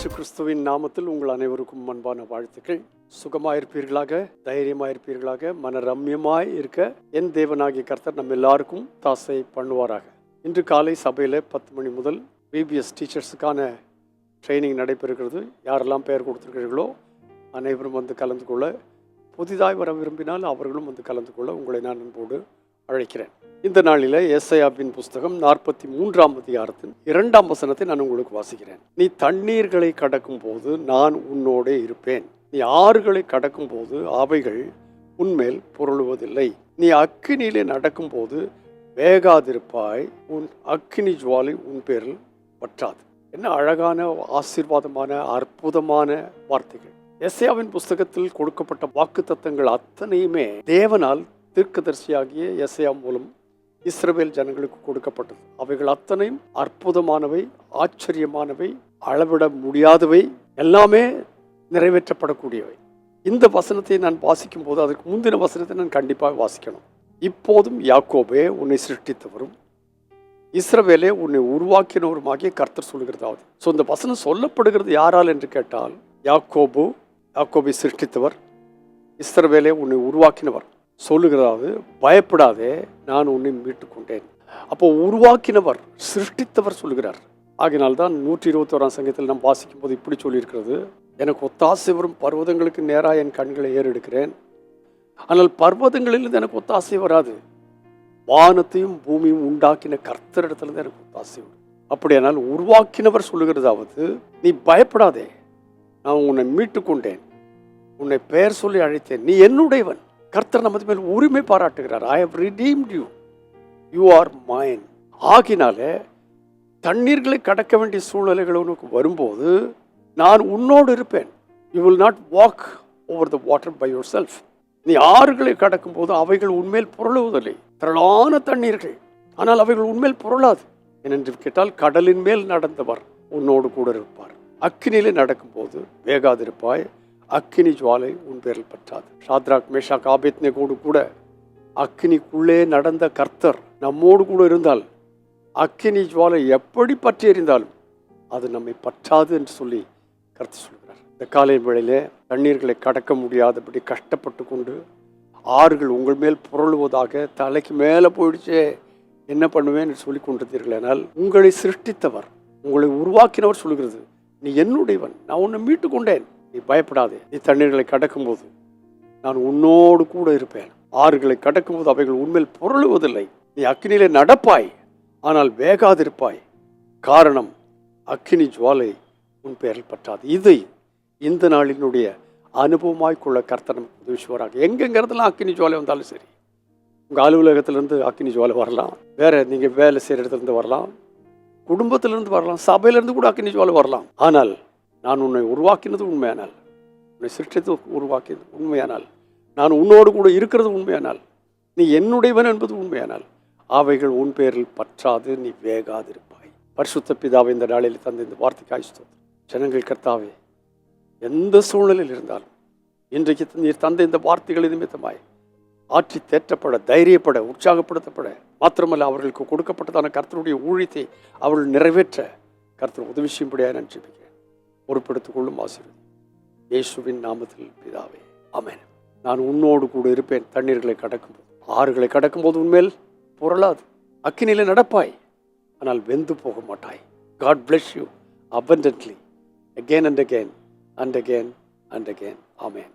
இயேசு கிறிஸ்துவின் நாமத்தில் உங்கள் அனைவருக்கும் அன்பான வாழ்த்துக்கள். சுகமாயிருப்பீர்களாக, தைரியமாயிருப்பீர்களாக, மனரம்யமாய் இருக்க என் தேவனாகிய கர்த்தர் நம்ம எல்லாருக்கும் தாசை பண்ணுவாராக. இன்று காலை சபையில் 10 மணி முதல் பிபிஎஸ் டீச்சர்ஸுக்கான ட்ரைனிங் நடைபெறுகிறது. யாரெல்லாம் பெயர் கொடுத்துருக்கிறீர்களோ அனைவரும் வந்து கலந்து கொள்ள, புதிதாய் வர விரும்பினால் அவர்களும் வந்து கலந்து கொள்ள உங்களை நான் அன்போடு அழைக்கிறேன். இந்த நாளில் ஏசாயாவின் புஸ்தகம் 43ஆம் அதிகாரத்தின் 2ஆம் வசனத்தை நான் உங்களுக்கு வாசிக்கிறேன். நீ தண்ணீர்களை கடக்கும் போது நான் உன்னோடே இருப்பேன், நீ ஆறுகளை கடக்கும் போது அவைகள் உன்மேல் புரளுவதில்லை, நீ அக்கினியிலே நடக்கும் போது வேகாதிருப்பாய், உன் அக்கினி ஜுவாலை உன் பேரில் பற்றாது. என்ன அழகான ஆசீர்வாதமான அற்புதமான வார்த்தைகள். ஏசாயாவின் புஸ்தகத்தில் கொடுக்கப்பட்ட வாக்குத்தத்தங்கள் அத்தனையுமே தேவனால் தீர்க்கதரிசியாகிய ஏசாயா மூலம் இஸ்ரவேல் ஜனங்களுக்கு கொடுக்கப்பட்டது. அவைகள் அத்தனையும் அற்புதமானவை, ஆச்சரியமானவை, அளவிட முடியாதவை, எல்லாமே நிறைவேற்றப்படக்கூடியவை. இந்த வசனத்தை நான் வாசிக்கும் போது அதற்கு முந்தின வசனத்தை நான் கண்டிப்பாக வாசிக்கணும். இப்போதும் யாக்கோபே உன்னை சிருஷ்டித்தவரும் இஸ்ரவேலே உன்னை உருவாக்கினவருமாகிய கர்த்தர் சொல்கிறதாவது. ஸோ இந்த வசனம் சொல்லப்படுகிறது யாரால் என்று கேட்டால், யாக்கோபை சிருஷ்டித்தவர், இஸ்ரவேலே உன்னை உருவாக்கினவர் சொல்லுகிறாவது, பயப்படாதே நான் உன்னை மீட்டு கொண்டேன். அப்போ உருவாக்கினவர், சிருஷ்டித்தவர் சொல்லுகிறார். ஆகினால்தான் 121ஆம் சங்கத்தில் நாம் வாசிக்கும் போது இப்படி சொல்லியிருக்கிறது, எனக்கு ஒத்தாசை வரும் பர்வதங்களுக்கு நேராக என் கண்களை ஏறெடுக்கிறேன், ஆனால் பர்வதங்களிலிருந்து எனக்கு ஒத்தாசை வராது, வானத்தையும் பூமியும் உண்டாக்கின கர்த்தரிடத்துலேருந்து எனக்கு ஒத்தாசை வரும். அப்படியானால் உருவாக்கினவர் சொல்லுகிறதாவது, நீ பயப்படாதே நான் உன்னை மீட்டு கொண்டேன், உன்னை பெயர் சொல்லி அழைத்தேன், நீ என்னுடையவன். கர்த்தர் நமது மேல் உரிமை பாராட்டுகிறார். I have redeemed you, you are mine. ஆகினாலே தண்ணீர்களை கடக்க வேண்டிய சூழ்நிலைகள் உனக்கு வரும்போது நான் உன்னோடு இருப்பேன். You will not walk over the water by yourself. நீ ஆறுகளை கடக்கும் போது அவைகள் உன்மேல் புரளுவதில்லை, திரளான தண்ணீர்கள், ஆனால் அவைகள் உன்மேல் புரளாது. ஏனென்று கேட்டால் கடலின் மேல் நடந்தவர் உன்னோடு கூட இருப்பார். அக்கினியிலே நடக்கும் போது வேகாதிருப்பாய், அக்கினி ஜுவாலை உன் பேரில் பற்றாது. ஷாத்ராக் மேஷாக் ஆபேத்நேகோடு கூட அக்கினிக்குள்ளே நடந்த கர்த்தர் நம்மோடு கூட இருந்தால் அக்கினி ஜுவாலை எப்படி பற்றி எறிந்தாலும் அது நம்மை பற்றாது என்று சொல்லி கர்த்தர் சொல்கிறார். இந்த காலை வேளையிலே தண்ணீர்களை கடக்க முடியாதபடி கஷ்டப்பட்டு கொண்டு ஆறுகள் உங்கள் மேல் புரளுவதாக தலைக்கு மேலே போயிடுச்சே என்ன பண்ணுவேன் என்று சொல்லி கொண்டிருந்தீர்கள். ஆனால் உங்களை சிருஷ்டித்தவர், உங்களை உருவாக்கினவர் சொல்கிறது, நீ என்னுடையவன், நான் உன்னை மீட்டு கொண்டேன், நீ பயப்படாதே, நீ தண்ணீர்களை கடக்கும்போது நான் உன்னோடு கூட இருப்பேன், ஆறுகளை கடக்கும்போது அவைகள் உண்மையில் புரளுவதில்லை, நீ அக்கினியிலே நடப்பாய் ஆனால் வேகாதிருப்பாய், காரணம் அக்கினி ஜுவாலை உன் பேரில் பற்றாது. இதை இந்த நாளினுடைய அனுபவமாய்க்குள்ள கர்த்தர் நமக்கு உதவிச்சுவராக. எங்கெங்கிறதுலாம் அக்கினி ஜுவாலை வந்தாலும் சரி, உங்கள் அலுவலகத்திலேருந்து அக்கினி ஜுவாலை வரலாம், வேற நீங்கள் வேலை செய்கிற இடத்துலேருந்து வரலாம், குடும்பத்திலிருந்து வரலாம், சபையிலேருந்து கூட அக்கினி ஜுவாலை வரலாம். ஆனால் நான் உன்னை உருவாக்கினது உண்மையானால், உன்னை சிருஷ்டித்து உருவாக்கியது உண்மையானால், நான் உன்னோடு கூட இருக்கிறது உண்மையானால், நீ என்னுடையவன் என்பது உண்மையானால் அவைகள் உன் பேரில் பற்றாது, நீ வேகாதிருப்பாய். பரிசுத்த பிதாவை இந்த நாளில் தந்த இந்த வார்த்தைக்காய் ஸ்தோத்திரம். ஜனங்கள் கர்த்தாவே, எந்த சூழ்நிலையில் இருந்தாலும் இன்றைக்கு நீர் தந்த இந்த வார்த்தைகள் நிமித்தமாய் ஆற்றி தேற்றப்பட, தைரியப்பட, உற்சாகப்படுத்தப்பட, மாத்திரமல்ல அவர்களுக்கு கொடுக்கப்பட்டதான கர்த்தருடைய ஊழியத்தை அவர்கள் நிறைவேற்ற கர்த்தர் உதவி செய்யும்படியாக நான் ஜெபிக்கிறேன். பொறுப்பெடுத்துக் கொள்ளும் ஆசீர்வாதம் இயேசுவின் நாமத்தில் பிதாவே, ஆமென். நான் உன்னோடு கூட இருப்பேன், தண்ணீர்களை கடக்கும்போது, ஆறுகளை கடக்கும்போது உன்மேல் புரளாது, அக்கினியிலே நடப்பாய் ஆனால் வெந்து போக மாட்டாய். God bless you abundantly again and again and again and again. Amen.